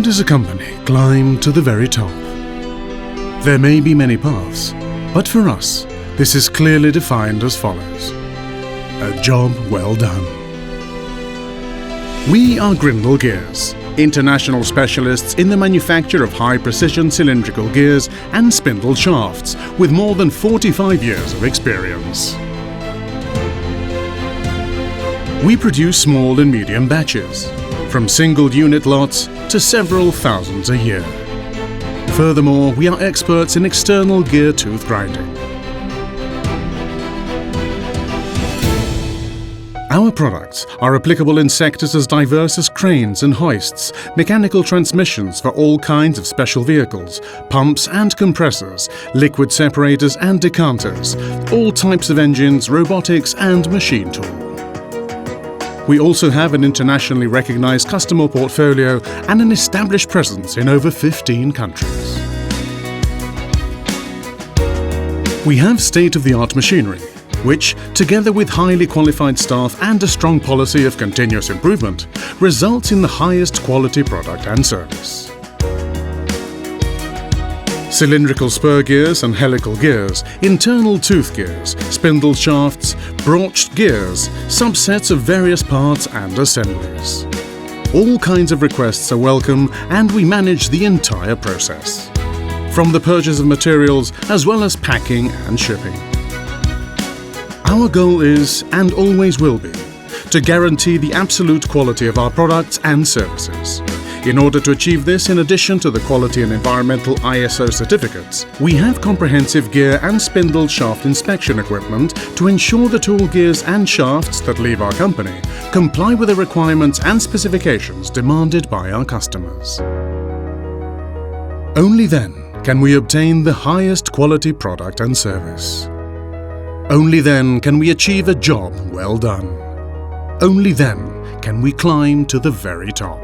does a company climb to the very top? There may be many paths, but for us, this is clearly defined as follows: a job well done. We are GRINDEL GEARS, international specialists in the manufacture of high-precision cylindrical gears and spindle shafts with more than 45 years of experience. We produce small and medium batches, from single unit lots to several thousands a year. Furthermore, we are experts in external gear tooth grinding. Our products are applicable in sectors as diverse as cranes and hoists, mechanical transmissions for all kinds of special vehicles, pumps and compressors, liquid separators and decanters, all types of engines, robotics and machine tool. We also have an internationally recognized customer portfolio and an established presence in over 15 countries. We have state-of-the-art machinery, which, together with highly qualified staff and a strong policy of continuous improvement, results in the highest quality product and service. Cylindrical spur gears and helical gears, internal tooth gears, spindle shafts, broached gears, subsets of various parts and assemblies. All kinds of requests are welcome, and we manage the entire process, from the purchase of materials as well as packing and shipping. Our goal is, and always will be, to guarantee the absolute quality of our products and services. In order to achieve this, in addition to the quality and environmental ISO certificates, we have comprehensive gear and spindle shaft inspection equipment to ensure that all gears and shafts that leave our company comply with the requirements and specifications demanded by our customers. Only then can we obtain the highest quality product and service. Only then can we achieve a job well done. Only then can we climb to the very top.